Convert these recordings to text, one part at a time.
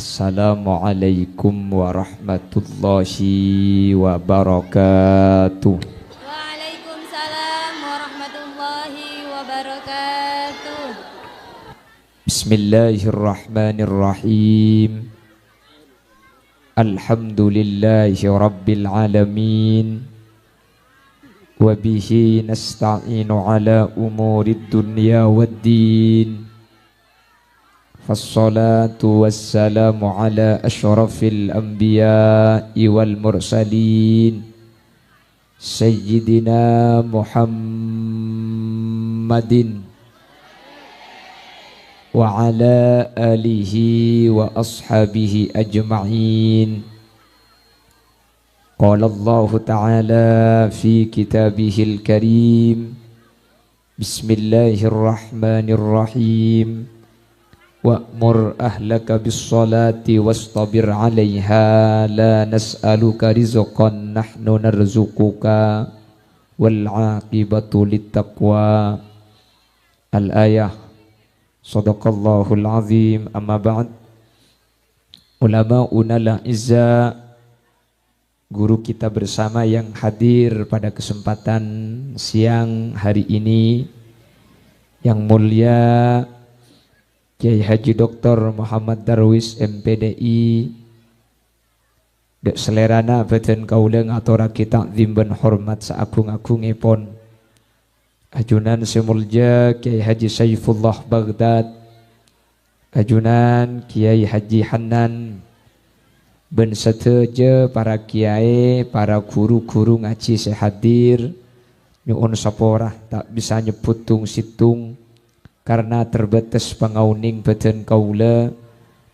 Assalamualaikum warahmatullahi wabarakatuh. Waalaikumsalam warahmatullahi wabarakatuh. Bismillahirrahmanirrahim. Alhamdulillahi rabbil alamin. Wabihi nasta'inu ala umurid dunya waddin. Fassalatu wassalamu ala ashrafil anbiya'i wal mursalin Sayyidina Muhammadin wa ala alihi wa ashabihi ajma'in. Qala Allah Ta'ala fi kitabihil karim. Bismillahirrahmanirrahim. Wa'mur ahlaka bis-salati wastabir 'alaiha la nas'aluka rizqan nahnu narzuquka wal 'aqibatu littaqwa. Al-ayah. Shadaqallahul azim. Amma ba'd. Ulama'una al-'izza, guru kita bersama yang hadir pada kesempatan siang hari ini, yang mulia Kiai Haji Dr. Muhammad Darwis MPDI, dek selerana beten kaula ngaturake takzim ben hormat saagung-agungipun ajunan semulja Kiai Haji Saifullah Baghdad, ajunan Kiai Haji Hanan, ben seteja para kiai, para guru-guru ngaji sehadir, nyuun saporah tak bisa nyebut tung situng karena terbatas pangauning beten kaula.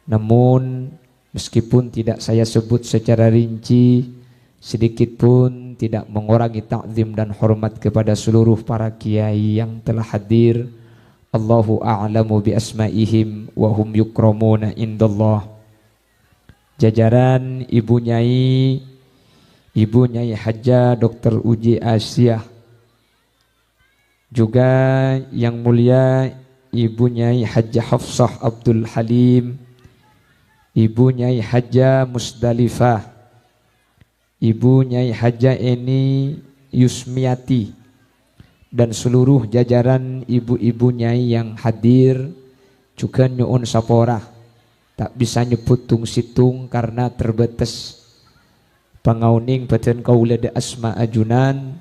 Namun meskipun tidak saya sebut secara rinci, sedikit pun tidak mengurangi takzim dan hormat kepada seluruh para kiai yang telah hadir. Allahu a'lamu bi asma'ihim wa hum yukramuna indallah. Jajaran Ibu Nyai Hajjah Dr. Uji Asyah, juga yang mulia Ibu Nyai Hajjah Hafsah Abdul Halim, Ibu Nyai Hajjah Musdalifah, Ibu Nyai Hajjah Eni Yusmiati, dan seluruh jajaran ibu-ibu nyai yang hadir, juga nyuun saporah tak bisa nyebut tung situng karena terbatas pangauning beten kaula de asma ajunan.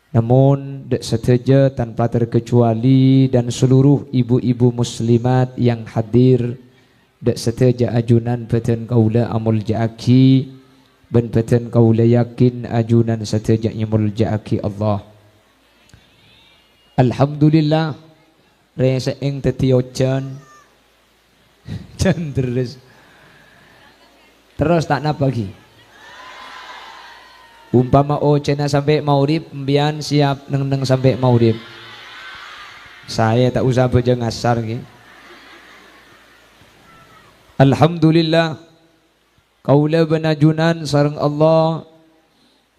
Namun dek seteja tanpa terkecuali dan seluruh ibu-ibu muslimat yang hadir, dek seteja ajunan beten kaula amul ja'aki, ben beten kaula yakin ajunan seteja imul ja'aki Allah. Alhamdulillah resa ing tetiocan terus tak napa lagi. Umpama cena sampai maurib, mbian siap neng sampai maurib. Saya tak usah baca ngasar gitu. Alhamdulillah kaula benajunan sareng Allah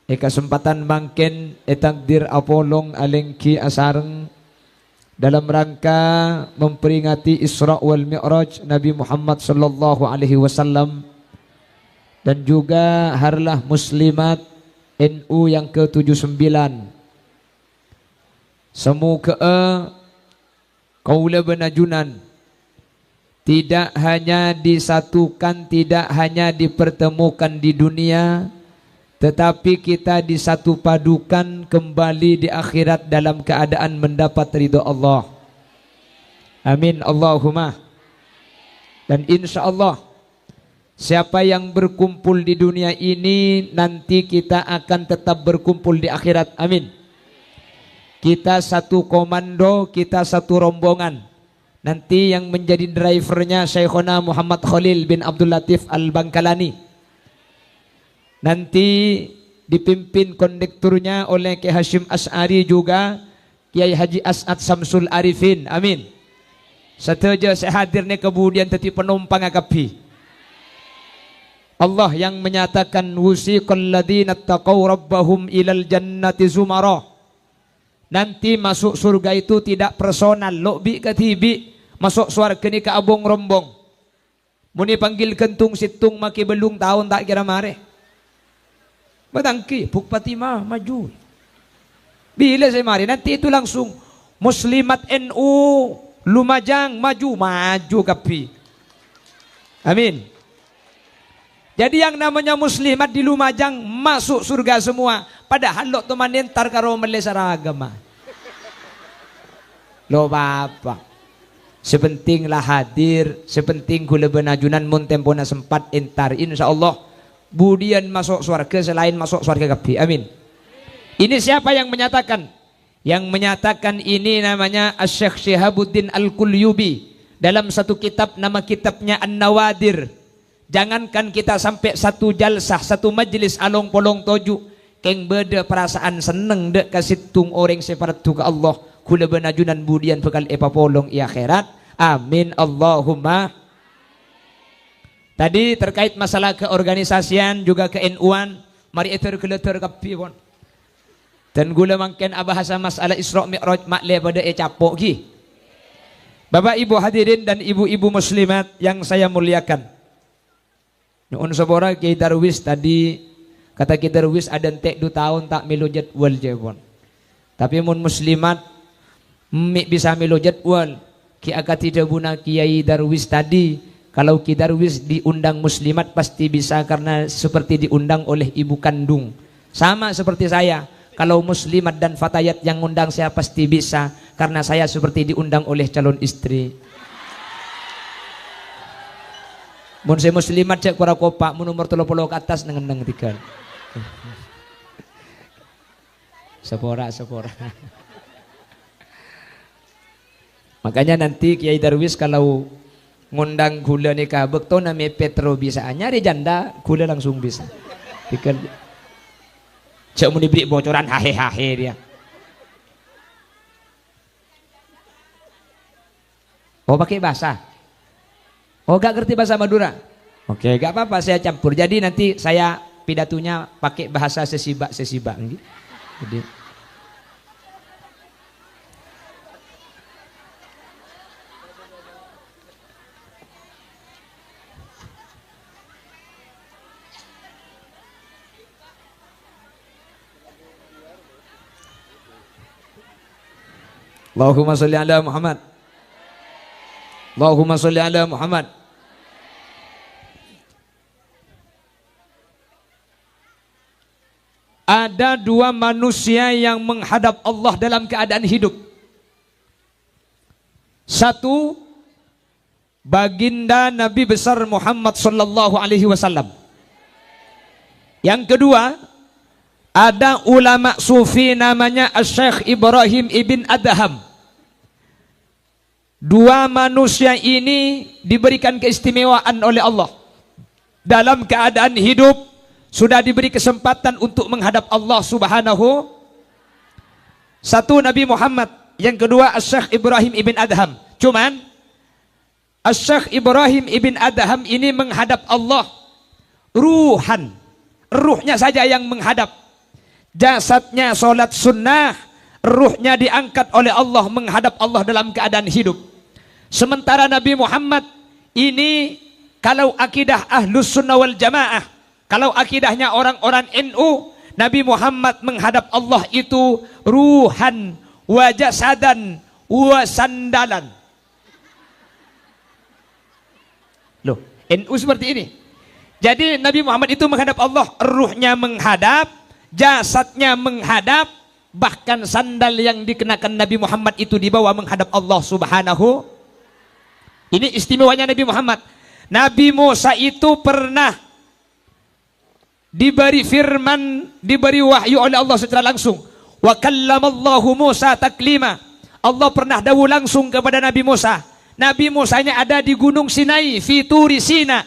kesempatan mangken takdir apolong alengki asareng dalam rangka memperingati Isra wal Mi'raj Nabi Muhammad sallallahu alaihi wasallam, dan juga harlah muslimat NU yang ke-79. Semoga kaula benajunan tidak hanya disatukan, tidak hanya dipertemukan di dunia, tetapi kita disatu padukan kembali di akhirat dalam keadaan mendapat ridha Allah. Amin Allahumma. Dan insya Allah siapa yang berkumpul di dunia ini, nanti kita akan tetap berkumpul di akhirat. Amin. Kita satu komando, kita satu rombongan. Nanti yang menjadi drivernya Syekhona Muhammad Khalil bin Abdul Latif Al-Bangkalani. Nanti dipimpin kondekturnya oleh Kiai Hashim As'ari, juga Kiai Haji As'ad Samsul Arifin. Amin. Seteja sehadirnya kemudian teti penumpang akapi. Allah yang menyatakan wusiqal ladzina taqaw rabbahum ilal jannati zumara. Nanti masuk surga itu tidak personal, lobi katibi, masuk surga ni ke abong rombong. Muni panggil kentung situng maki belung tahun tak kira mare. Batangki, Bupati maju. Bila saya mari nanti itu langsung Muslimat NU Lumajang maju kapi. Amin. Jadi yang namanya muslimat di Lumajang masuk surga semua. Padahal lo teman entar karo melesar agama. Lo bapak. Sepentinglah hadir, sepenting gula benajunan mun tempona sempat entar insya Allah budian masuk surga selain masuk surga kapi. Amin. Ini siapa yang menyatakan? Yang menyatakan ini namanya Asy-Syaikh Syihabuddin Al-Qulyubi dalam satu kitab, nama kitabnya An-Nawadir. Jangankan kita sampai satu jalsah, satu majlis along polong toju, keng beda perasaan seneng dek kasih tung orang separatu ke Allah kula benajunan budian bekal epa polong i akhirat. Amin Allahumma. Tadi terkait masalah keorganisasian juga ke NU-an, mari eter keleter kapi pon. Dan gula mangken abahasa masalah Isra Mi'raj makle pada capok gi. Bapak Ibu hadirin dan ibu-ibu muslimat yang saya muliakan. Nuhun sabora Kiai Darwis tadi kata Kiai Darwis ada entek 2 tahun tak milu jadwal jepon. Tapi mun muslimat bisa milu jadwal. Ki agak tidak guna Kiai Darwis tadi. Kalau Kiai Darwis diundang muslimat pasti bisa karena seperti diundang oleh ibu kandung. Sama seperti saya. Kalau muslimat dan fatayat yang undang saya pasti bisa karena saya seperti diundang oleh calon istri. Mun saya muslimat cek para kopak mun umur 30 ke atas nang tiga. Sepora. Makanya nanti Kiai Darwis kalau ngundang gula nikah bekto nami Petro bisa nyari janda gula langsung bisa. Tiga. Cak mau diberi bocoran hahe dia. Oh pakai bahasa. Oh gak ngerti bahasa Madura. Oke gak apa-apa saya campur. Jadi nanti saya pidatunya pakai bahasa sesibak. Jadi Allahumma sholli ala Muhammad. Allahumma sholli ala Muhammad. Ada 2 manusia yang menghadap Allah dalam keadaan hidup. Satu, baginda Nabi besar Muhammad sallallahu alaihi wasallam. Yang kedua, ada ulama sufi namanya Asy-Syaikh Ibrahim ibn Adham. 2 manusia ini diberikan keistimewaan oleh Allah. Dalam keadaan hidup sudah diberi kesempatan untuk menghadap Allah subhanahu. Satu Nabi Muhammad, yang kedua Asy-Syaikh Ibrahim ibn Adham. Cuman Asy-Syaikh Ibrahim ibn Adham ini menghadap Allah ruhan, ruhnya saja yang menghadap. Jasadnya sholat sunnah, ruhnya diangkat oleh Allah menghadap Allah dalam keadaan hidup. Sementara Nabi Muhammad ini kalau akidah Ahlus Sunnah wal Jamaah, kalau akidahnya orang-orang NU, Nabi Muhammad menghadap Allah itu ruhan wa jasadan wa sandalan. Loh, NU seperti ini. Jadi Nabi Muhammad itu menghadap Allah, ruhnya menghadap, jasadnya menghadap, bahkan sandal yang dikenakan Nabi Muhammad itu dibawa menghadap Allah subhanahu. Ini istimewanya Nabi Muhammad. Nabi Musa itu pernah diberi firman, diberi wahyu oleh Allah secara langsung. Wa kallamallahu Musa taklima. Allah pernah dawuh langsung kepada Nabi Musa. Nabi Musanya ada di Gunung Sinai, fi Turi Sina.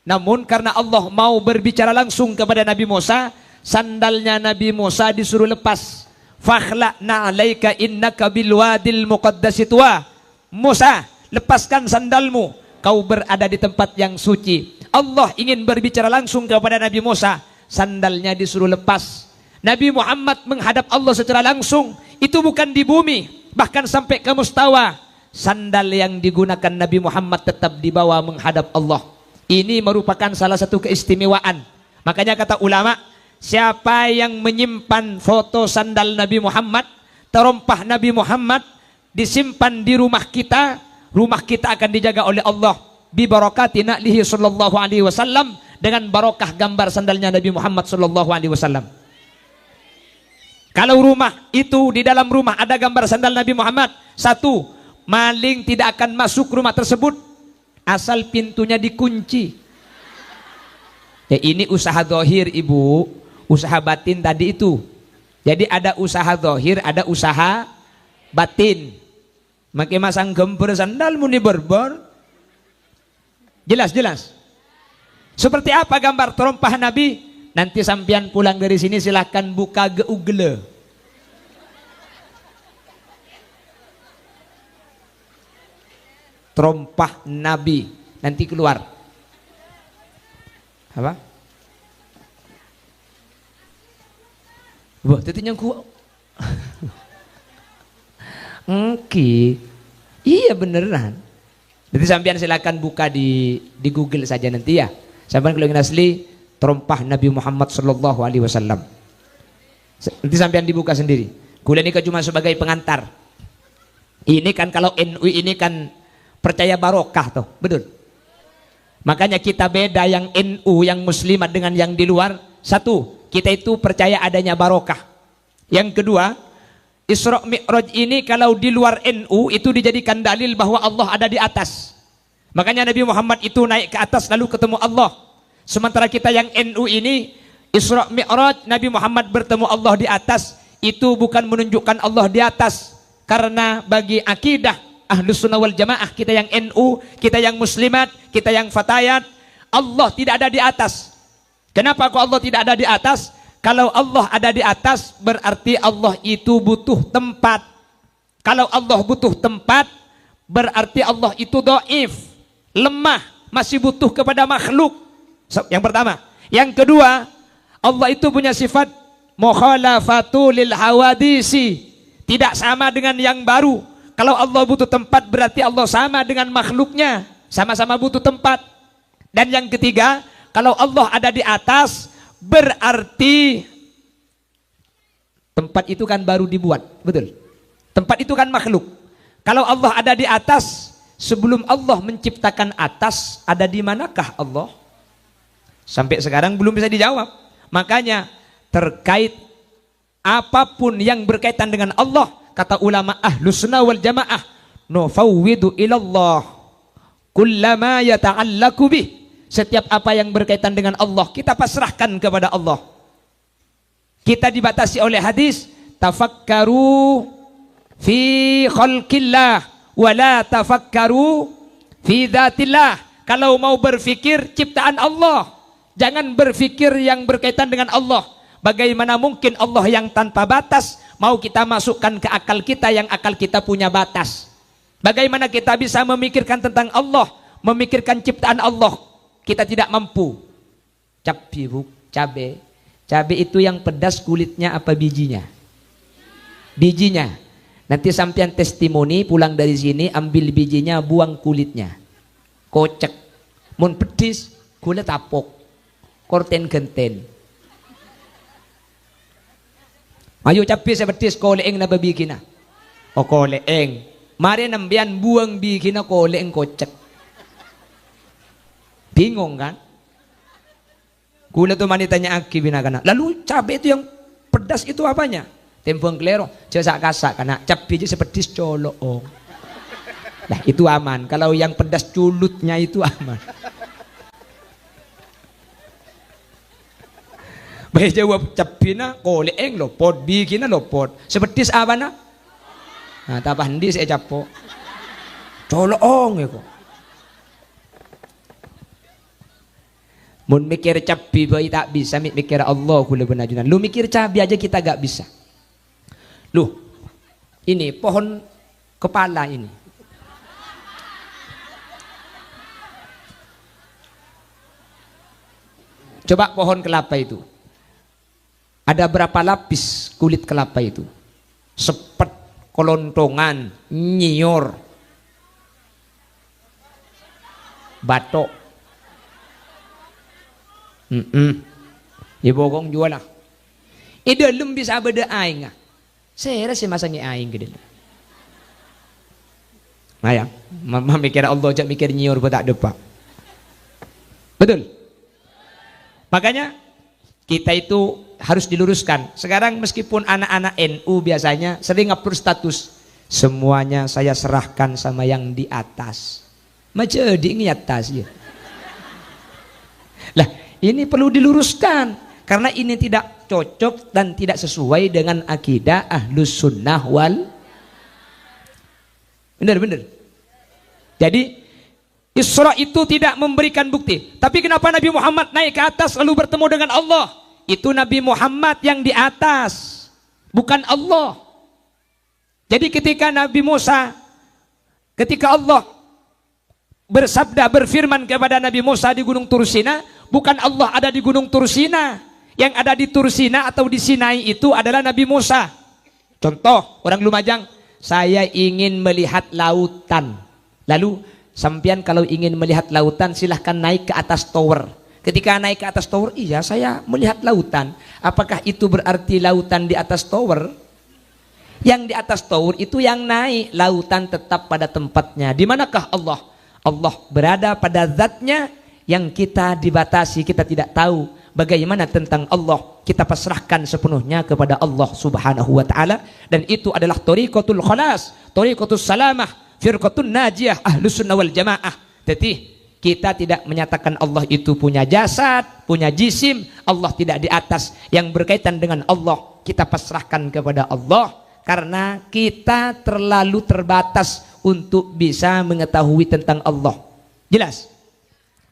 Namun karena Allah mau berbicara langsung kepada Nabi Musa, sandalnya Nabi Musa disuruh lepas. Fakhla'na 'alaika innaka bil wadil muqaddasi tuwa. Musa, lepaskan sandalmu, kau berada di tempat yang suci. Allah ingin berbicara langsung kepada Nabi Musa, sandalnya disuruh lepas. Nabi Muhammad menghadap Allah secara langsung, itu bukan di bumi, bahkan sampai ke mustawa, sandal yang digunakan Nabi Muhammad tetap dibawa menghadap Allah. Ini merupakan salah satu keistimewaan. Makanya kata ulama, siapa yang menyimpan foto sandal Nabi Muhammad, terompah Nabi Muhammad, disimpan di rumah kita akan dijaga oleh Allah bi barakati na'lihi sallallahu alaihi wasallam, dengan barokah gambar sandalnya Nabi Muhammad sallallahu alaihi wasallam. Kalau rumah itu, di dalam rumah ada gambar sandal Nabi Muhammad, satu, maling tidak akan masuk rumah tersebut asal pintunya dikunci. Ya, ini usaha zahir ibu, usaha batin tadi itu. Jadi ada usaha zahir, ada usaha batin. Makin masang gemper sandal muni berber. Jelas. Seperti apa gambar terompah Nabi? Nanti sampian pulang dari sini silahkan buka Google. Terompah Nabi, nanti keluar. Apa? Wah, tetinya ku. Oke. Iya beneran. Nanti sampean silakan buka di Google saja nanti ya. Sampean kalau ingin asli terompah Nabi Muhammad sallallahu alaihi wasallam. Nanti sampean dibuka sendiri. Kuliah ini cuma sebagai pengantar. Ini kan kalau NU ini kan percaya barokah toh, betul. Makanya kita beda yang NU, yang muslimat dengan yang di luar. Satu, kita itu percaya adanya barokah. Yang kedua, Isra Mi'raj ini kalau di luar NU itu dijadikan dalil bahwa Allah ada di atas. Makanya Nabi Muhammad itu naik ke atas lalu ketemu Allah. Sementara kita yang NU ini, Isra Mi'raj Nabi Muhammad bertemu Allah di atas, itu bukan menunjukkan Allah di atas. Karena bagi akidah Ahlus Sunnah wal Jamaah, kita yang NU, kita yang muslimat, kita yang fatayat, Allah tidak ada di atas. Kenapa kok Allah tidak ada di atas? Kalau Allah ada di atas berarti Allah itu butuh tempat. Kalau Allah butuh tempat berarti Allah itu dhaif, lemah, masih butuh kepada makhluk. Yang pertama. Yang kedua, Allah itu punya sifat mukhalafatu lil hawadisi, tidak sama dengan yang baru. Kalau Allah butuh tempat berarti Allah sama dengan makhluknya, sama-sama butuh tempat. Dan yang ketiga, kalau Allah ada di atas berarti tempat itu kan baru dibuat, betul? Tempat itu kan makhluk. Kalau Allah ada di atas, sebelum Allah menciptakan atas, ada di manakah Allah? Sampai sekarang belum bisa dijawab. Makanya terkait apapun yang berkaitan dengan Allah, kata ulama Ahlus Sunnah wal Jamaah, nufawwidu ilallah kullama yata'allaku bih. Setiap apa yang berkaitan dengan Allah kita pasrahkan kepada Allah. Kita dibatasi oleh hadis, tafakkaru fi khalqillah wa la tafakkaru fi dzatillah. Kalau mau berfikir ciptaan Allah, jangan berfikir yang berkaitan dengan Allah. Bagaimana mungkin Allah yang tanpa batas mau kita masukkan ke akal kita yang akal kita punya batas? Bagaimana kita bisa memikirkan tentang Allah, memikirkan ciptaan Allah? Kita tidak mampu. Cabai, bu, cabai. Cabai itu yang pedas kulitnya apa bijinya? Bijinya. Nanti sampean testimoni pulang dari sini, ambil bijinya, buang kulitnya. Kocek. Mun pedis, kulit tapok. Korten genten. Ayo cabai saya pedis, koleeng na babikina. O koleeng. Mari nambian buang bikina koleeng kocek. Bingung kan? Kula tuh manitanya aki binagana. Lalu cabai itu yang pedas itu apanya? Tempong klero, cesak kasak karena cabai itu sepedis coloong. Nah itu aman. Kalau yang pedas culutnya itu aman. Baik jawab cabai na koleeng lopot, bikin na lopot. Sepedis apa na? Nah tapah ndi saya capo. Coloong ya kok. Mun mikir cabai bayi tak bisa, mikir Allah kula benajunan. Lu mikir cabai aja kita gak bisa. Lu, ini pohon kepala ini. Coba pohon kelapa itu. Ada berapa lapis kulit kelapa itu? Sepet, kelontongan, nyior. batok. Ibogong jual lah. Dalam bisa beda aing. Saya rasa masanya aing ke dalam. Ayang, mama mikir Allah jak mikir nyiur tak depak. Betul. Makanya kita itu harus diluruskan. Sekarang meskipun anak-anak NU biasanya sering upload status, semuanya saya serahkan sama yang di atas. Macam di atas ya. Lah, ini perlu diluruskan karena ini tidak cocok dan tidak sesuai dengan akidah Ahlus Sunnah wal. Benar-benar. Jadi Isra itu tidak memberikan bukti. Tapi kenapa Nabi Muhammad naik ke atas lalu bertemu dengan Allah? Itu Nabi Muhammad yang di atas, bukan Allah. Jadi ketika Nabi Musa, ketika Allah bersabda, berfirman kepada Nabi Musa di Gunung Tursina, bukan Allah ada di Gunung Tursina. Yang ada di Tursina atau di Sinai itu adalah Nabi Musa. Contoh, orang Lumajang, saya ingin melihat lautan. Lalu sampean kalau ingin melihat lautan silahkan naik ke atas tower. Ketika naik ke atas tower, iya saya melihat lautan. Apakah itu berarti lautan di atas tower? Yang di atas tower itu yang naik, lautan tetap pada tempatnya. Di manakah Allah? Allah berada pada zatnya yang kita dibatasi, kita tidak tahu. Bagaimana tentang Allah? Kita pasrahkan sepenuhnya kepada Allah Subhanahu wa taala, dan itu adalah thariqatul khalas, thariqatus salamah, firqatun najiyah Ahlus Sunnah wal Jamaah. Jadi kita tidak menyatakan Allah itu punya jasad, punya jisim. Allah tidak di atas. Yang berkaitan dengan Allah kita pasrahkan kepada Allah, karena kita terlalu terbatas untuk bisa mengetahui tentang Allah. Jelas?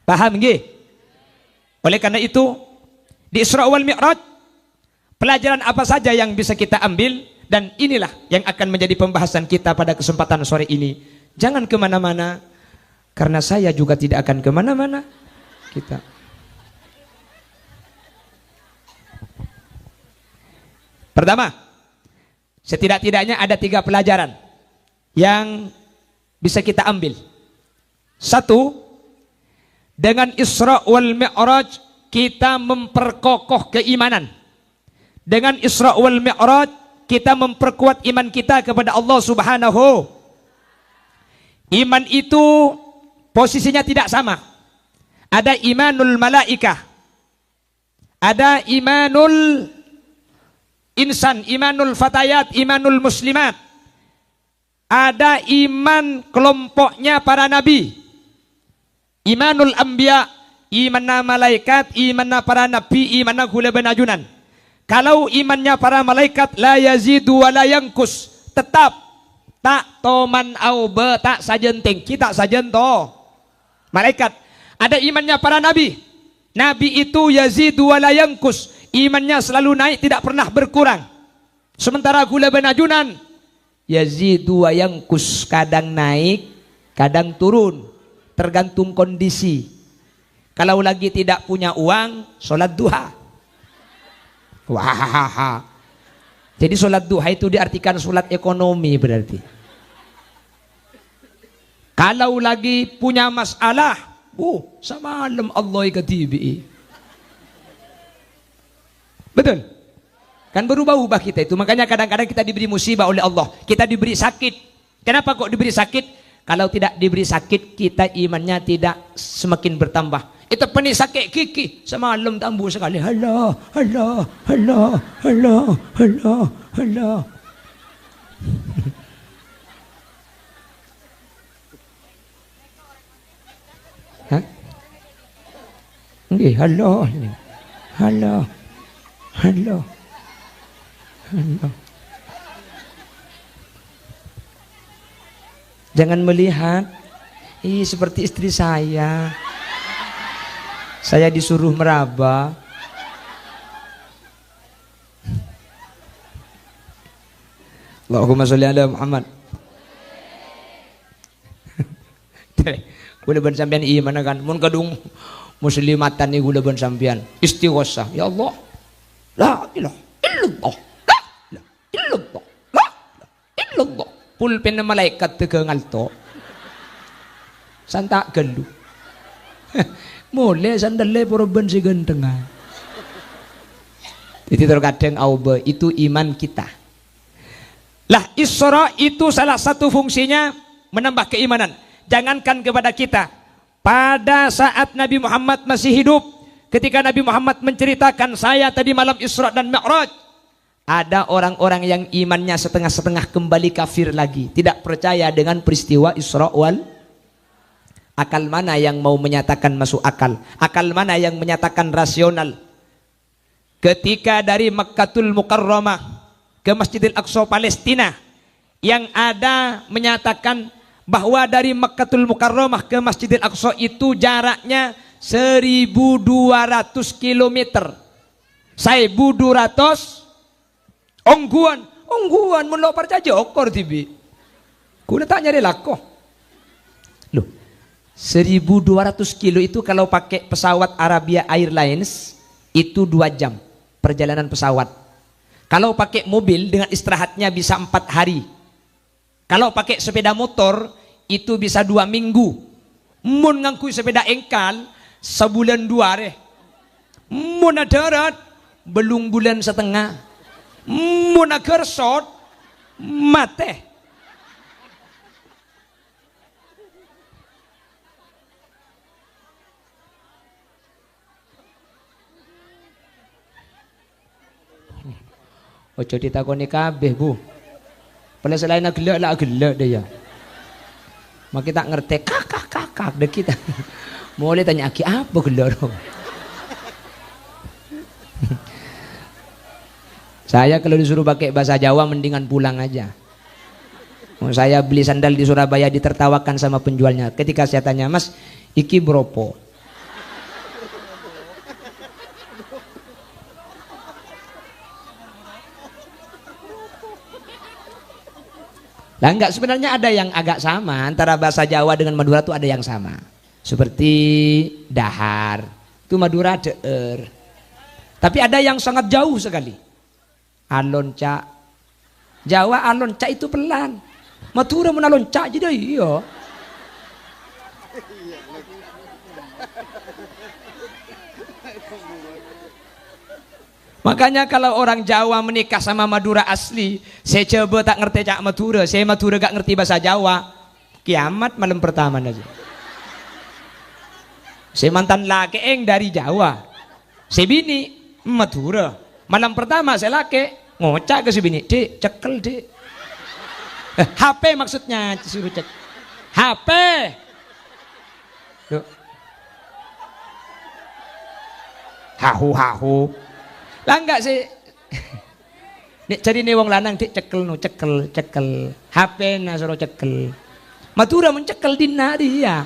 Paham nggih? Oleh karena itu di Isra wal Mi'raj pelajaran apa saja yang bisa kita ambil, dan inilah yang akan menjadi pembahasan kita pada kesempatan sore ini. Jangan kemana-mana, karena saya juga tidak akan kemana-mana. Kita pertama, setidak-tidaknya ada 3 pelajaran yang bisa kita ambil. 1, dengan Isra wal Mi'raj kita memperkokoh keimanan. Dengan Isra wal Mi'raj kita memperkuat iman kita kepada Allah Subhanahu. Iman itu posisinya tidak sama. Ada imanul malaikah, ada imanul insan, imanul fatayat, imanul muslimat. Ada iman kelompoknya para nabi, imanul anbiya, imanna malaikat, imanna para nabi, imanna gulaban ajunan. Kalau imannya para malaikat la yazidu wa la yankus, tetap tak toman au be tak sajenting, kita sajen to. Malaikat. Ada imannya para nabi. Nabi itu yazidu wa la yankus, imannya selalu naik, tidak pernah berkurang. Sementara gulaban ajunan yazidu wa yankus, kadang naik, kadang turun, tergantung kondisi. Kalau lagi tidak punya uang, sholat duha. Wah, jadi sholat duha itu diartikan sholat ekonomi berarti. Kalau lagi punya masalah, semalam Allah katibi. Betul? Kan berubah-ubah kita itu. Makanya kadang-kadang kita diberi musibah oleh Allah, kita diberi sakit. Kenapa kok diberi sakit? Kalau tidak diberi sakit, kita imannya tidak semakin bertambah. Itu pening sakit kiki, semalam tambah sekali. Allah, Allah, Allah, Allah, Allah, Allah. Hah? Nggih, Allah, Allah, Allah, Allah. Jangan melihat, seperti istri saya. Saya disuruh meraba. Allahumma sholli ala Muhammad. Gula ban sampean iman kan, mun kadung muslimatan ni gula ban sampean istighosah. Ya Allah, la ilaha illallah, la ilaha illallah, la ilaha illallah. Pulpen malaikat teu keungal to. Santa gelu. Mulai sandalnya porban si genteng. Jadi terkadang aube itu iman kita. Lah Isra itu salah satu fungsinya menambah keimanan. Jangankan kepada kita, pada saat Nabi Muhammad masih hidup, ketika Nabi Muhammad menceritakan saya tadi malam Isra dan Mi'raj, ada orang-orang yang imannya setengah-setengah kembali kafir lagi, tidak percaya dengan peristiwa Isra wal. Akal mana yang mau menyatakan masuk akal? Akal mana yang menyatakan rasional? Ketika dari Makkatul Mukarramah ke Masjidil Aqsa Palestina, yang ada menyatakan bahwa dari Makkatul Mukarramah ke Masjidil Aqsa itu jaraknya 1.200 km. 1.200 ongguan mun lo percaya okor tibi. Kuna tak nyari lako. Loh, 1.200 kilo itu kalau pakai pesawat Arabia Airlines itu 2 jam perjalanan pesawat. Kalau pakai mobil dengan istirahatnya bisa 4 hari. Kalau pakai sepeda motor itu bisa 2 minggu. Mun ngangkui sepeda engkal sebulan 2 hari. Mun darat belum bulan setengah. Mun gersot mate. Ojo ditakoni kabeh, Bu. Pada selain gelek lah gelek dia. Mak kita ngerti kakak dek kita. Mulai tanya aki apa gelek. Saya kalau disuruh pakai bahasa Jawa mendingan pulang aja. Saya beli sandal di Surabaya ditertawakan sama penjualnya. Ketika saya tanya, Mas, iki bropo? Lah enggak, sebenarnya ada yang agak sama antara bahasa Jawa dengan Madura tuh ada yang sama. Seperti dahar, itu Madura deer. Tapi ada yang sangat jauh sekali. Alonca. Jawa alonca itu pelan. Madura menalonca jadi iya. Makanya kalau orang Jawa menikah sama Madura asli, saya coba tak ngerti cak Madura, saya Madura gak ngerti bahasa Jawa, kiamat malam pertama aja. Saya mantan laki dari Jawa, saya bini Madura, malam pertama saya laki ngocak ke si bini, dek cekel dek, HP maksudnya suruh cek, HP, Duh. Hahu. Lah enggak sih. Nek cari nih wong lanang dik cekel no cekel. HP na suruh cekel. Madura mencekel dina dia.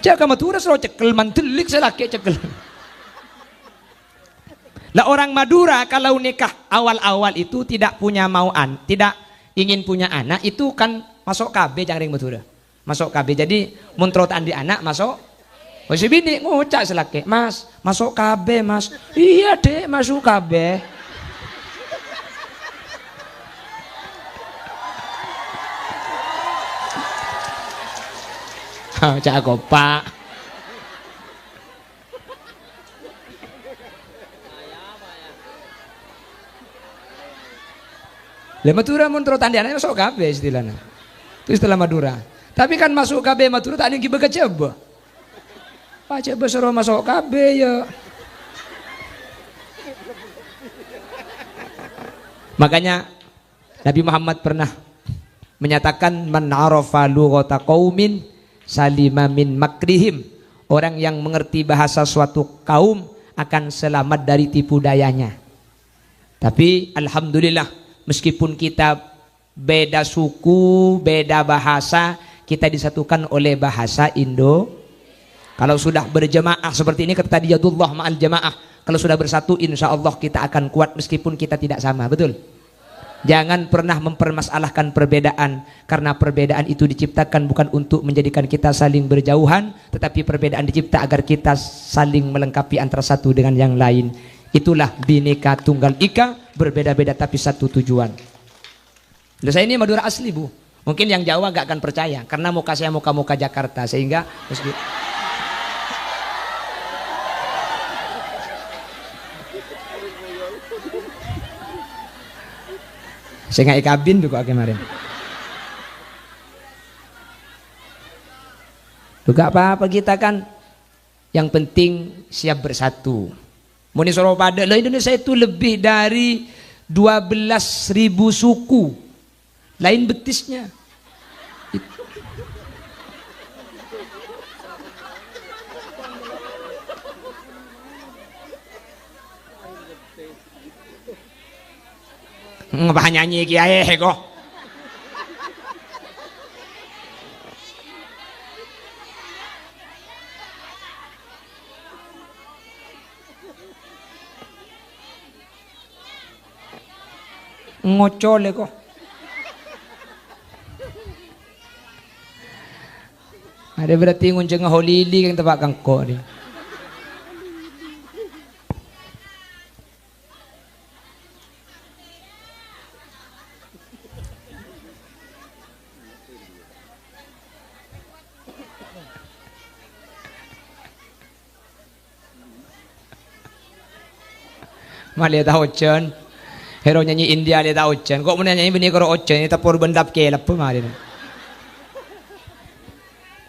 Jaga Madura suruh cekel mantelik selaki cekel. Lah orang Madura kalau nikah awal-awal itu tidak punya mauan, tidak ingin punya anak itu kan masuk KB jangring Madura. Masuk KB. Jadi muntrotan di anak masuk. Oh si bini ngucak selake, Mas, masuk KB Mas. Iya dek, masuk KB. Cak aku Pak. Lah Madura muntrotan di anak masuk KB istilahnya. Itu istilah Madura. Tapi kan masuk KB Madura tak ada yang coba. Pak coba suruh masuk KB ya. Makanya Nabi Muhammad pernah menyatakan man arafa lughata qaumin salima min makrihim. Orang yang mengerti bahasa suatu kaum akan selamat dari tipu dayanya. Tapi alhamdulillah meskipun kita beda suku, beda bahasa, kita disatukan oleh bahasa Indo. Kalau sudah berjamaah seperti ini kata Yadullah ma'al jamaah, kalau sudah bersatu insya Allah kita akan kuat meskipun kita tidak sama, betul? Jangan pernah mempermasalahkan perbedaan, karena perbedaan itu diciptakan bukan untuk menjadikan kita saling berjauhan, tetapi perbedaan dicipta agar kita saling melengkapi antara satu dengan yang lain. Itulah Bhinneka Tunggal Ika, berbeda-beda tapi satu tujuan. Saya ini Madura asli, Bu. Mungkin yang Jawa gak akan percaya karena muka saya muka-muka Jakarta, sehingga Saya nggak kabin tuh kok kemarin. Juga apa-apa kita kan, yang penting siap bersatu. Muni soro pada lah, Indonesia itu lebih dari 12.000 suku. Lain betisnya. Ngapa nyanyi kiai kok? Ngocol kok. Ada berarti ngunceng holili yang tebak kangko ni. Malia tahu cen, hero nyanyi India dia tahu cen. Kok mana nyanyi bini karo ocen ini tapur bendap kelap pun malia.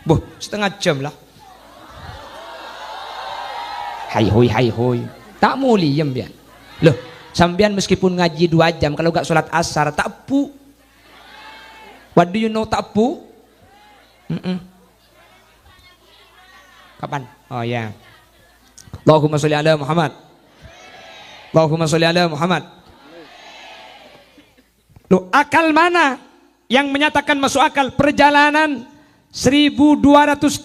Boh, setengah jam lah. Hai hoi. Tak mau liem bian. Loh, sambian meskipun ngaji 2 jam kalau gak sholat asar tak pu. What do you know tak pu? Kapan? Oh ya. Allahumma sholli ala Muhammad. Allahumma sholli ala Muhammad. Loh, akal mana yang menyatakan masuk akal? Perjalanan 1.200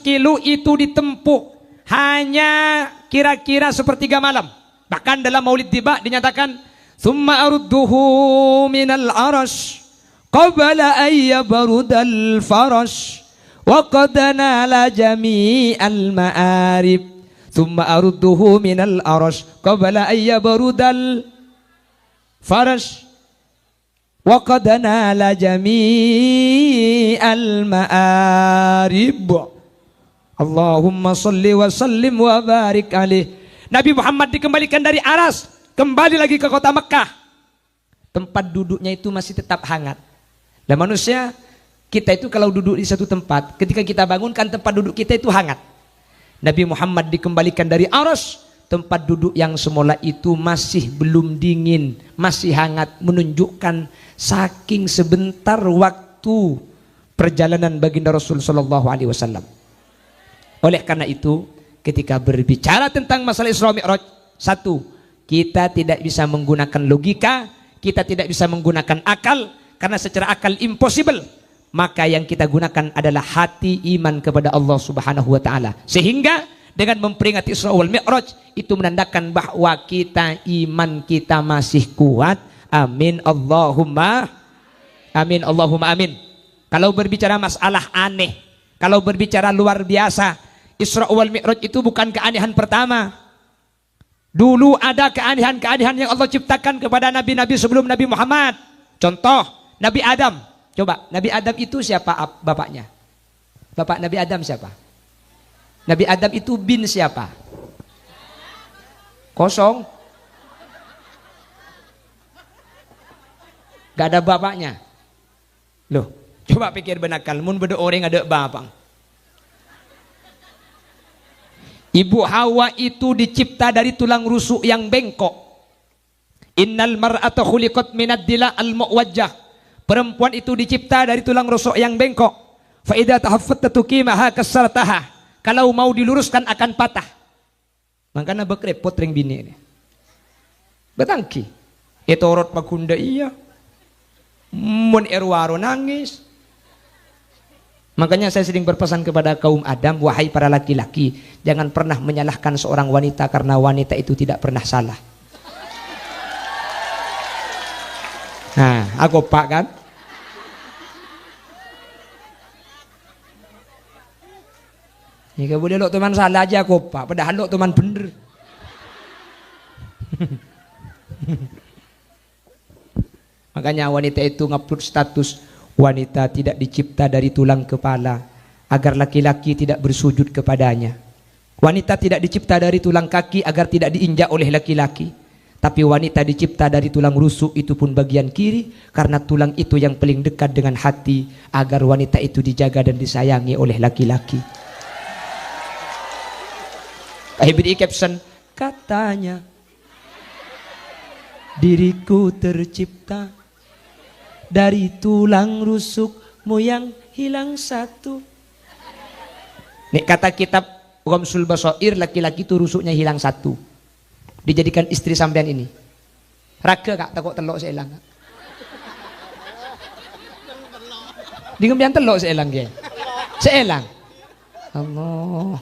kilo itu ditempuh hanya kira-kira sepertiga malam. Bahkan dalam Maulid Tiba dinyatakan thumma arudduhu minal arash qabla ayyabrudal farash wa qad nala jami'al ma'arib. Thumma arudduhu minal arash qabla ayyabrudal farash wa qad nala jami'al ma'arib. Allahumma salli wa sallim wa barik alaih. Nabi Muhammad dikembalikan dari Aras, kembali lagi ke kota Mekah. Tempat duduknya itu masih tetap hangat. Dan manusia kita itu kalau duduk di satu tempat, ketika kita bangunkan tempat duduk kita itu hangat. Nabi Muhammad dikembalikan dari Aras, tempat duduk yang semula itu masih belum dingin, masih hangat, menunjukkan saking sebentar waktu perjalanan baginda Rasul sallallahu alaihi wasallam. Oleh karena itu, ketika berbicara tentang masalah Isra Mi'raj, satu, kita tidak bisa menggunakan logika, kita tidak bisa menggunakan akal, karena secara akal impossible. Maka yang kita gunakan adalah hati iman kepada Allah Subhanahu wa taala. Sehingga dengan memperingati Isra wal Mi'raj itu menandakan bahwa kita iman kita masih kuat. Amin Allahumma amin Allahumma amin. Kalau berbicara masalah aneh, kalau berbicara luar biasa, Isra wal Mi'raj itu bukan keanehan pertama. Dulu ada keanehan-keanehan yang Allah ciptakan kepada nabi-nabi sebelum Nabi Muhammad. Contoh, Nabi Adam. Coba, Nabi Adam itu siapa bapaknya? Bapak Nabi Adam siapa? Nabi Adam itu bin siapa? Kosong. Gak ada bapaknya. Loh, coba pikir benakal, mun beda orang ada bapak. Ibu Hawa itu dicipta dari tulang rusuk yang bengkok. Innal mar'ata khuliqat minad dila al-muwajjah. Perempuan itu dicipta dari tulang rusuk yang bengkok. Fa idza tahaffatta tuqimaha kasartaha. Kalau mau diluruskan akan patah. Makanya bekrepot ring bini ini. Betangki. Etorot pakunda iya. Mun erwaro nangis. Makanya saya sering berpesan kepada kaum Adam, wahai para laki-laki, jangan pernah menyalahkan seorang wanita karena wanita itu tidak pernah salah. Nah, aku pak kan? Jika boleh lo teman salah aja aku pak, padahal lo teman bener. Makanya wanita itu ngupload status, wanita tidak dicipta dari tulang kepala agar laki-laki tidak bersujud kepadanya. Wanita tidak dicipta dari tulang kaki agar tidak diinjak oleh laki-laki. Tapi wanita dicipta dari tulang rusuk, itu pun bagian kiri, karena tulang itu yang paling dekat dengan hati, agar wanita itu dijaga dan disayangi oleh laki-laki. Beri caption, katanya diriku tercipta dari tulang rusukmu yang hilang satu. Nih kata kitab Ghamsul Basair, laki-laki itu rusuknya hilang satu. Dijadikan istri sampean ini. Raga kak takut telok seelang. Di ngembian telok seelang ke? Seelang. Allah.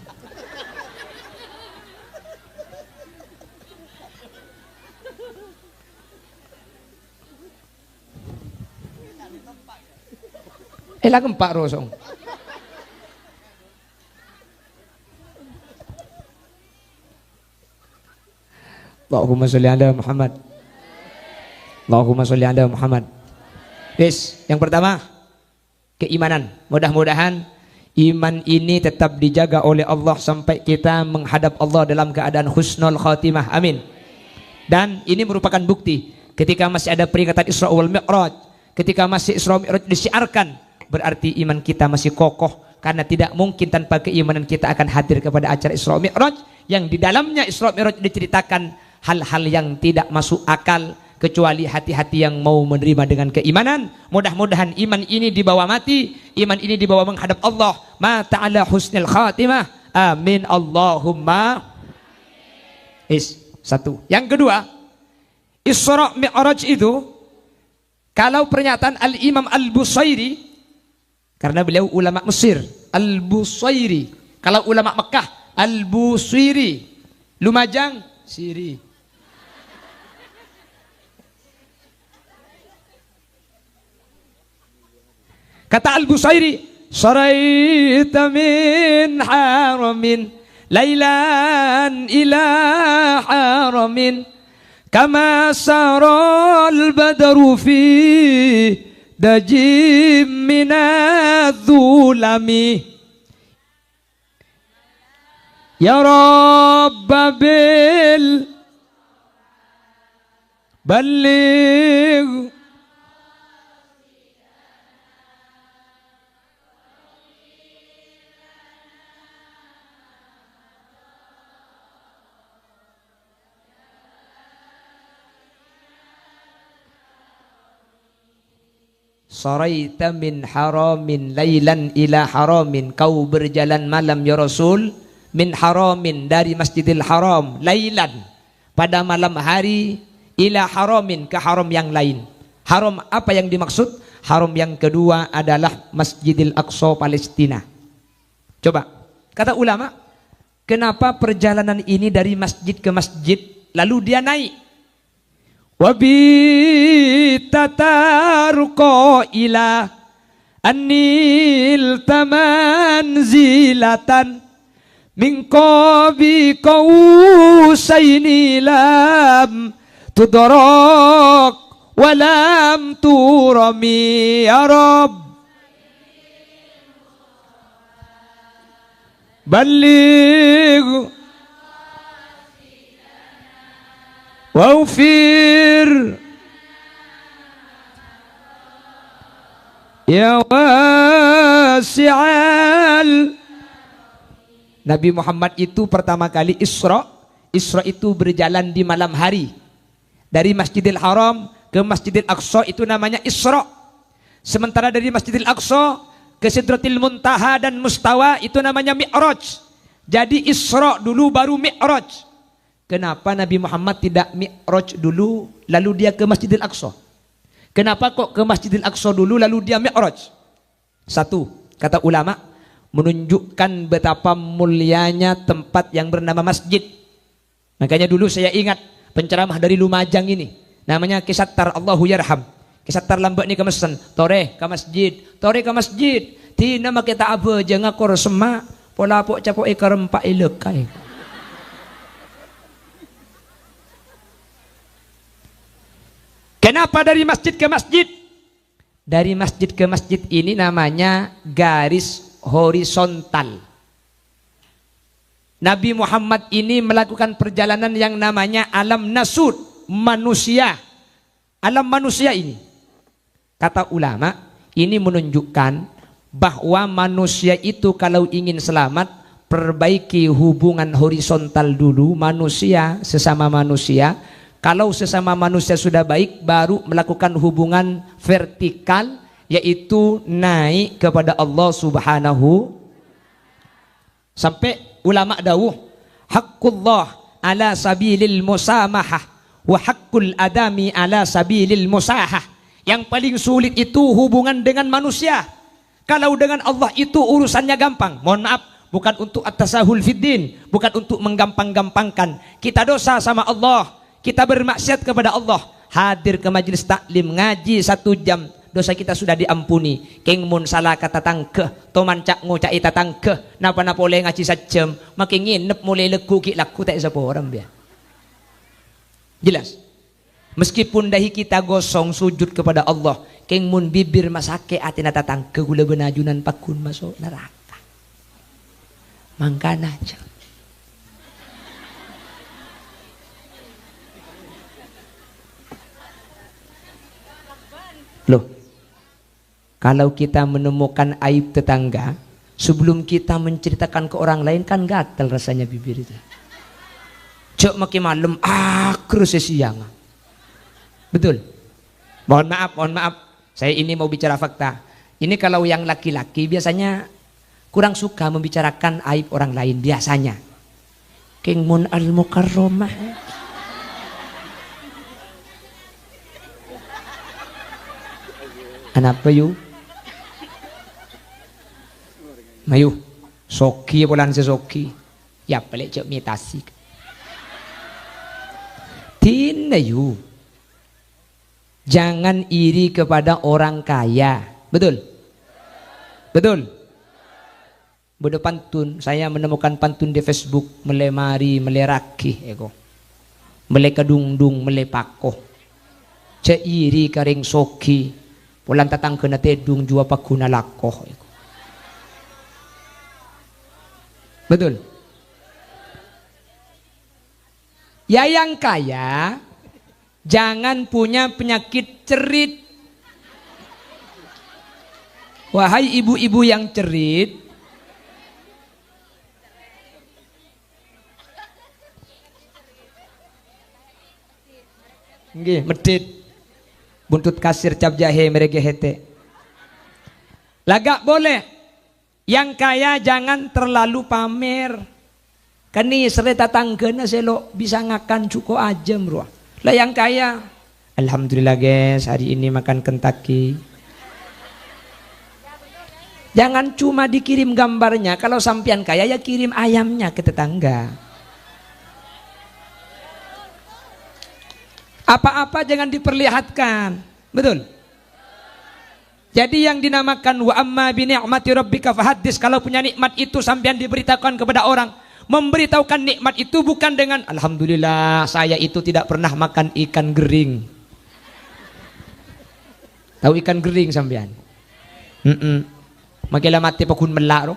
Elang empat rosong. Allahumma sholli ala Muhammad. Allahumma sholli ala Muhammad. Yes, yang pertama keimanan. Mudah-mudahan iman ini tetap dijaga oleh Allah sampai kita menghadap Allah dalam keadaan husnul khatimah. Amin. Dan ini merupakan bukti ketika masih ada peringatan Isra wal Mi'raj, ketika masih Isra wal Mi'raj disiarkan, berarti iman kita masih kokoh, karena tidak mungkin tanpa keimanan kita akan hadir kepada acara Isra wal Mi'raj yang di dalamnya Isra wal Mi'raj diceritakan hal-hal yang tidak masuk akal, kecuali hati-hati yang mau menerima dengan keimanan. Mudah-mudahan iman ini dibawa mati, iman ini dibawa menghadap Allah, ma ta'ala husnul khatimah. Amin Allahumma. Satu. Yang kedua, Isra Mi'raj itu, kalau pernyataan Al-Imam Al-Busairi, karena beliau ulama Mesir, Al-Busairi. Kalau ulama Mekah, Al-Busairi. Lumajang, Siri. Kata Al-Busairi, saraita min haramin lailan ila haramin kama saral badru fi dajim minadh-dhulami ya rabbil balligh Saraita min haramin lailan ila haramin, kau berjalan malam ya Rasul, min haramin dari Masjidil Haram, lailan pada malam hari, ila haramin ke haram yang lain. Haram apa yang dimaksud? Haram yang kedua adalah Masjidil Aqsa Palestina. Coba, kata ulama, kenapa perjalanan ini dari masjid ke masjid lalu dia naik? Wabitatarqa ila anil tamanzilatan min qabi qausaini lam tudrak walam turami ya Rabb balligh waufir ya wasi'al. Nabi Muhammad itu pertama kali Isra itu berjalan di malam hari dari Masjidil Haram ke Masjidil Aqsa, itu namanya Isra. Sementara dari Masjidil Aqsa ke Sidratil Muntaha dan Mustawa itu namanya Mi'raj. Jadi Isra dulu baru Mi'raj. Kenapa Nabi Muhammad tidak Mi'raj dulu lalu dia ke Masjidil Aqsa? Kenapa kok ke Masjidil Aqsa dulu lalu dia Mi'raj? Satu, kata ulama, menunjukkan betapa mulianya tempat yang bernama masjid. Makanya dulu saya ingat penceramah dari Lumajang ini, namanya Kisattar, Allahu yarham. Kisattar lambak ni ke mesen, tore ke masjid. Tina nama kita apa jangan kor semak, pola pok capok ekar empat ilekai. Kenapa dari masjid ke masjid? Dari masjid ke masjid ini namanya garis horizontal. Nabi Muhammad ini melakukan perjalanan yang namanya alam nasud. manusia. Alam manusia ini. Kata ulama, ini menunjukkan bahwa manusia itu kalau ingin selamat, perbaiki hubungan horizontal dulu, manusia sesama manusia. Kalau sesama manusia sudah baik, baru melakukan hubungan vertikal, yaitu naik kepada Allah Subhanahu. Sampai ulama dawuh, haqqullah ala sabilil musamahah wa haqqul adami ala sabilil musahah. Yang paling sulit itu hubungan dengan manusia. Kalau dengan Allah itu urusannya gampang. Mohon maaf, bukan untuk at-tasahul fiddin, bukan untuk menggampang-gampangkan. Kita dosa sama Allah, kita bermaksiat kepada Allah, hadir ke majelis taklim ngaji 1 jam, dosa kita sudah diampuni. Keng mun salah kata tangke, toman cak ngucak ita tangke, napa-napa boleh ngaji 1 jam, makin nginep mulai leku ki laku tak siapa orang biar. Jelas. Meskipun dahi kita gosong sujud kepada Allah, keng mun bibir masake atina tatang ke gula benajunan pakun masuk neraka. Mangkana aja. Loh, kalau kita menemukan aib tetangga, sebelum kita menceritakan ke orang lain kan gatal rasanya bibir itu. Cok makin malam akru sesiang. Betul. Mohon maaf. Saya ini mau bicara fakta. Ini kalau yang laki-laki biasanya kurang suka membicarakan aib orang lain biasanya. Keng mun al mukarramah. Kenapa yuk? Mayu, soki bulan sesoki. Ya pelik cok mitasi. Tina yuk. Jangan iri kepada orang kaya. Betul? Betul? Bodoh pantun. Saya menemukan pantun di Facebook. Melemari, meleraki. Mele kedungdung, mele pakoh. Ce iri karing soki. Pulang tatang kena tedung jua pakuna lakoh. Betul? Ya yang kaya jangan punya penyakit cerit. Wahai ibu-ibu yang cerit, nggih, medit. Buntut kasir cap jahe merege hete. Lagak boleh. Yang kaya jangan terlalu pamer. Kani serta tanggana selo bisa ngakan cuko aja bro. Lah yang kaya, alhamdulillah guys, hari ini makan Kentucky. Jangan cuma dikirim gambarnya. Kalau sampean kaya ya kirim ayamnya ke tetangga. Apa-apa jangan diperlihatkan. Betul? Jadi yang dinamakan wa amma bi ni'mati rabbika fahaddits, kalau punya nikmat itu sampean diberitakan kepada orang. Memberitahukan nikmat itu bukan dengan alhamdulillah saya itu tidak pernah makan ikan gering. Tahu ikan gering sampean? Makanya mati pakun melak.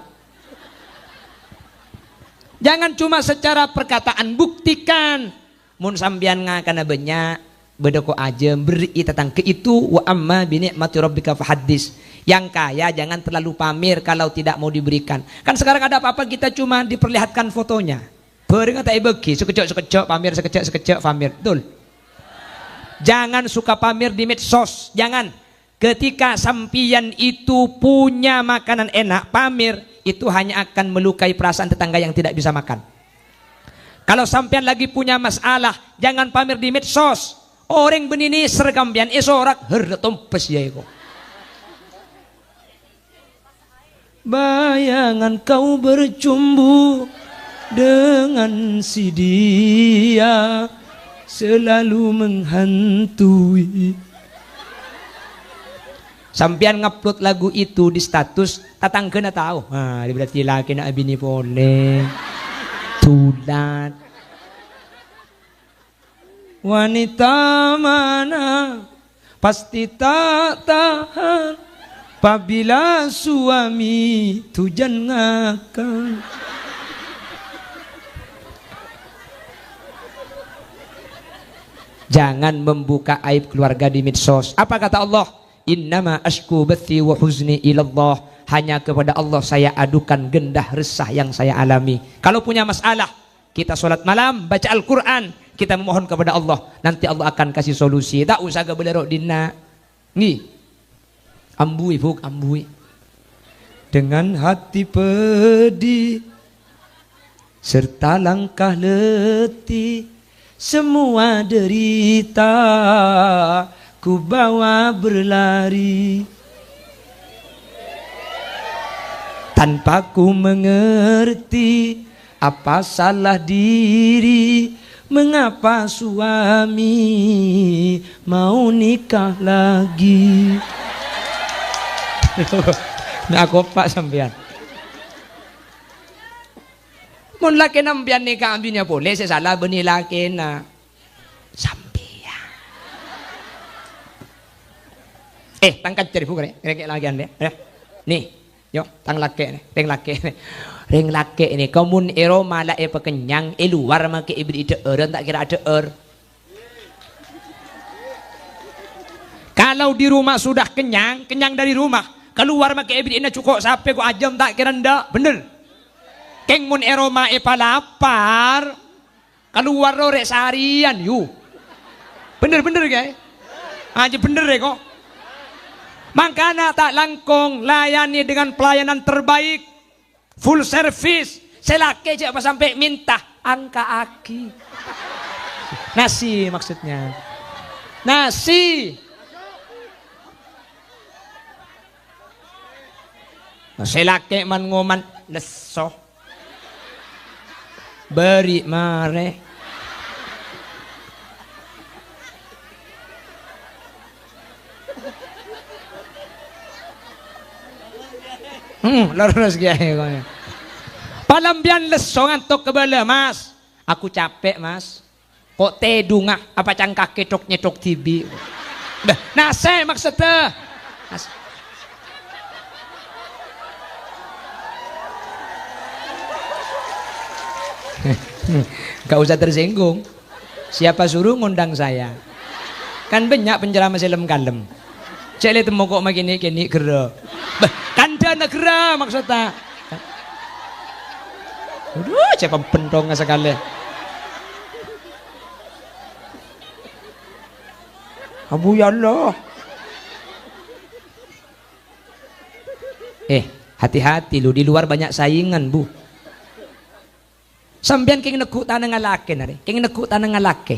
Jangan cuma secara perkataan, buktikan. Mun sampean ngakana banyak bedoko aja beri tentang ke itu wa amma bi ni'mati rabbika fahaddits. Yang kaya jangan terlalu pamer kalau tidak mau diberikan. Kan sekarang ada apa-apa kita cuma diperlihatkan fotonya. Bareng tak bagi sekejap pamer, sekejap pamer. Betul? Jangan suka pamer di medsos, jangan. Ketika sampian itu punya makanan enak, pamer itu hanya akan melukai perasaan tetangga yang tidak bisa makan. Kalau sampean lagi punya masalah, jangan pamer di medsos. Orang benini sergambian esorak hertompes ya iko. Bayangan kau bercumbu dengan si dia selalu menghantui. Sampean ngupload lagu itu di status, tatangga tahu. Ah, berarti laki nak bini boleh. Tulat. Wanita mana pasti tak tahan apabila suami tujan ngakal. Jangan membuka aib keluarga di medsos. Apa kata Allah? Innama ashku bathi wa huzni ilallah. Hanya kepada Allah saya adukan gendah resah yang saya alami. Kalau punya masalah, kita sholat malam, baca Al-Quran, kita memohon kepada Allah. Nanti Allah akan kasih solusi. Tak usah kebelerok dina. Nih, ambui buk, ambui. Dengan hati pedih serta langkah letih, semua derita ku bawa berlari. Tanpa ku mengerti apa salah diri, mengapa suami mau nikah lagi. Nah aku pak sampean. Mun laki nampian nikah ambilnya boleh, saya salah benih laki na sampean. Tangkat cari bukan rek lagi ande. Nih. Yo, tang laki nih, ring laki ini. Kamun ero malah pekenyang, luar make ibri ide tak kira ada Kalau di rumah sudah kenyang dari rumah, keluar make ibri ina cukup sampai ku ajam tak kira ndak, bener. Keng mun ero ma lapar, keluar rek seharian yu. Bener guys. Aja bener ya kok. Makanya tak langkung layani dengan pelayanan terbaik, full service. Selake cek apa sampai minta angka aki. Nasi maksudnya. Nasi. Selake man ngoman leso. Beri mare. Lurus kiai kau. Palambian leso ngantuk kebala mas. Aku capek mas. Kok tedungah apa cangkak ketok nyetok tibi. Nah saya maksudnya. Gak usah tersinggung. Siapa suruh ngundang saya? Kan banyak penceramah film kalem. Cek temu kok begini kini gerak. Kanda negara maksudnya. Aduh, siapa pentong sekali. Abu ya Allah. Hati-hati lu, di luar banyak saingan bu. Sambian keng nekuk tanah ngalake nare, keng nekuk tanah ngalake.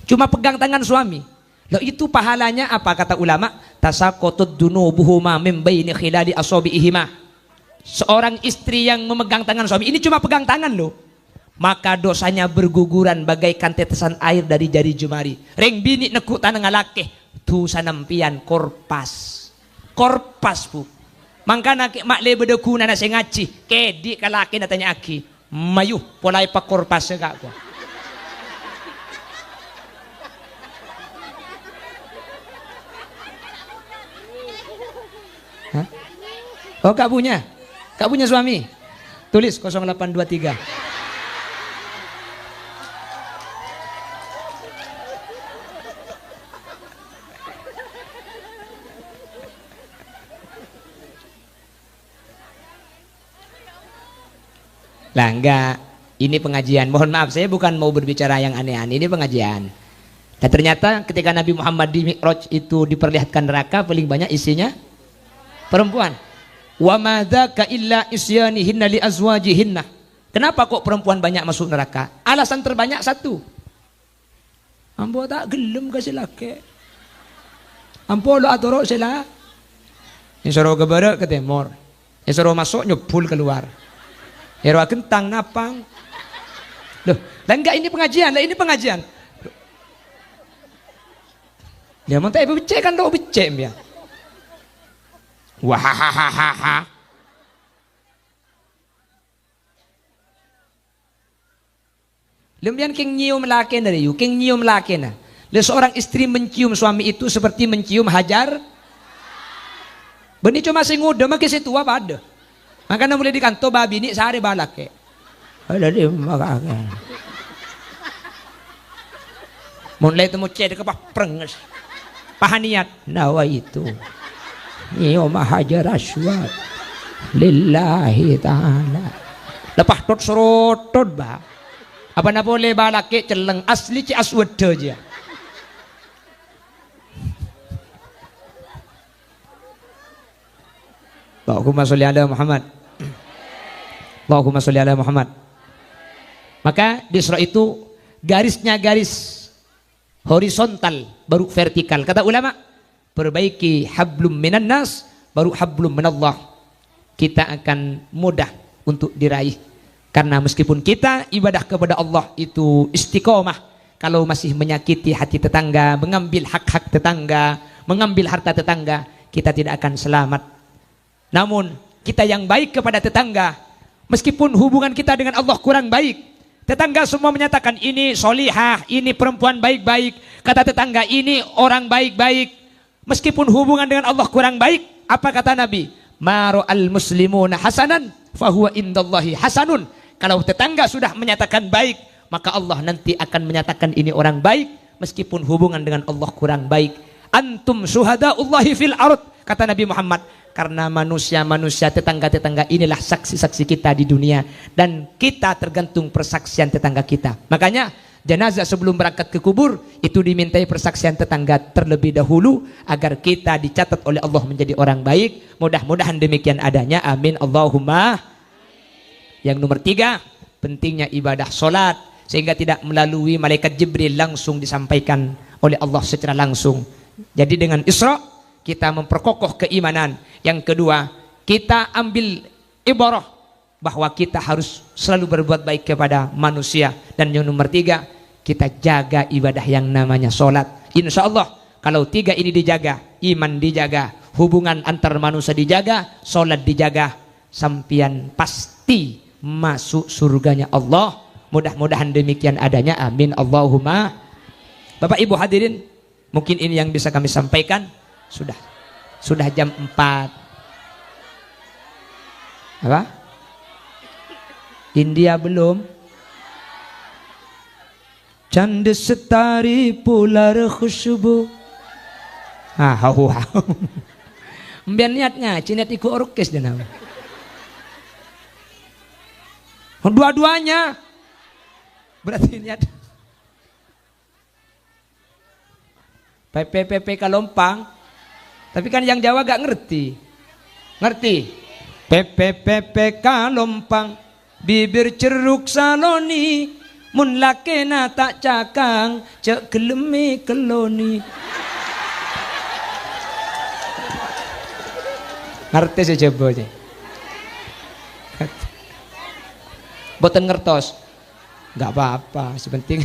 Cuma pegang tangan suami. Loh itu pahalanya apa kata ulama? Tasaqatud dunubuhuma min baini khilali asabiihima. Seorang istri yang memegang tangan suami, ini cuma pegang tangan loh. Maka dosanya berguguran bagaikan tetesan air dari jari jemari. Reng bini nekuk tanah ngalake, tu sanampian korpas. Korpas bu. Mangkana mak le bedeku nana sing ngaji, kedi kalake natanya aki. Mayuh polai pak korpas segak ko. Oh kak punya suami. Tulis 0823. Lah enggak, ini pengajian. Mohon maaf saya bukan mau berbicara yang aneh-aneh, ini pengajian. Dan ternyata ketika Nabi Muhammad di Mi'raj itu diperlihatkan neraka, paling banyak isinya perempuan. Wa madzaka illa isyanihinna li azwajihinna. Kenapa kok perempuan banyak masuk neraka? Alasan terbanyak satu. Ambo tak gelem kasih laki. Ambo lo atoro sila. Yang suruh ke barat ke timur. Yang suruh masuk nyebul keluar. Yang suruh kentang napang. Loh, dan enggak ini pengajian, lah ini pengajian. Dia mau tak ibu becek kan lo becek dia. Wahahaha. Lembian king nyium laki dari you, king nyium laki na. Seorang istri mencium suami itu seperti mencium hajar. Benih cuma singuda makin situ apa ada. Makanya mulai di kantor babi ini sehari balak ke. Ada dia makan. Mulai temu cedek apa prenges. Pahaniat nawa itu. Iyo mahajar aswad. Lillahi ta'ala. Lepas tot serotot bah. Apa nak boleh balake celeng asli ci aswad aja. Allahumma sholli ala Muhammad. Allahumma sholli ala Muhammad. Maka di surah itu garisnya garis horizontal baru vertikal. Kata ulama, perbaiki hablum minan nas baru hablum minallah. Kita akan mudah untuk diraih. Karena meskipun kita ibadah kepada Allah itu istiqomah, kalau masih menyakiti hati tetangga, mengambil hak-hak tetangga, mengambil harta tetangga, kita tidak akan selamat. Namun kita yang baik kepada tetangga, meskipun hubungan kita dengan Allah kurang baik, tetangga semua menyatakan ini solihah, ini perempuan baik-baik. Kata tetangga ini orang baik-baik. Meskipun hubungan dengan Allah kurang baik, apa kata Nabi? Maro al muslimuna hasanan, fahuwa indallahi hasanun. Kalau tetangga sudah menyatakan baik, maka Allah nanti akan menyatakan ini orang baik. Meskipun hubungan dengan Allah kurang baik. Antum syuhadaullahi fil ard, kata Nabi Muhammad. Karena manusia-manusia tetangga-tetangga inilah saksi-saksi kita di dunia. Dan kita tergantung persaksian tetangga kita. Makanya jenazah sebelum berangkat ke kubur itu dimintai persaksian tetangga terlebih dahulu. Agar kita dicatat oleh Allah menjadi orang baik. Mudah-mudahan demikian adanya. Amin Allahumma. Yang nomor 3, pentingnya ibadah solat. Sehingga tidak melalui malaikat Jibril, langsung disampaikan oleh Allah secara langsung. Jadi dengan Isra kita memperkokoh keimanan. Yang kedua, kita ambil ibarah bahwa kita harus selalu berbuat baik kepada manusia. Dan yang nomor 3, kita jaga ibadah yang namanya sholat. Insya Allah kalau 3 ini dijaga, iman dijaga, hubungan antar manusia dijaga, sholat dijaga, sampian pasti masuk surganya Allah. Mudah-mudahan demikian adanya. Amin Allahumma. Bapak Ibu hadirin, mungkin ini yang bisa kami sampaikan. Sudah jam 4. Apa? India belum? Canda setari pular khusyubu. Hau. Mbiar niatnya cinet ikut orkes dan apa? Dua-duanya berarti niat. PPP Kalompang. Tapi kan yang Jawa gak ngerti. Ngerti? PPP Kalompang, bibir ceruk saloni, mun lakena tak cakang, cek gelemi keloni. Ngerti sih coba aja. Boten ngertos. Gak apa-apa, sepenting.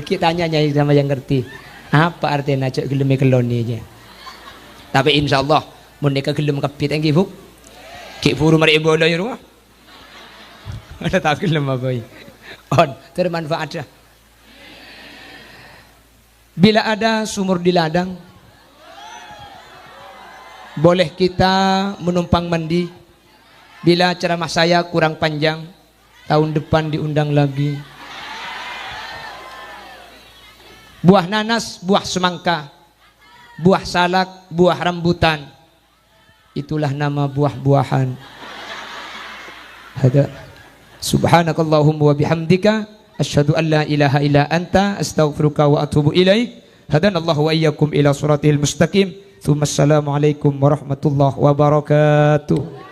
Kita tanya sama yang ngerti. Apa artinya cek gelemi keloni aja. Tapi insya Allah mereka gelem kapit yang gibuk. Cik buru mari bola di rumah. Ada tak gelem apa ini? On termanfaat dah. Bila ada sumur di ladang, boleh kita menumpang mandi. Bila ceramah saya kurang panjang, tahun depan diundang lagi. Buah nanas, buah semangka, buah salak, buah rambutan, itulah nama buah-buahan. Hada. Subhanakallahumma wa bihamdika asyhadu an la ilaha illa anta astaghfiruka wa atubu ilaik. Hadanallahu wa iyyakum ila siratil mustaqim. Tsumma assalamu alaikum warahmatullahi wabarakatuh.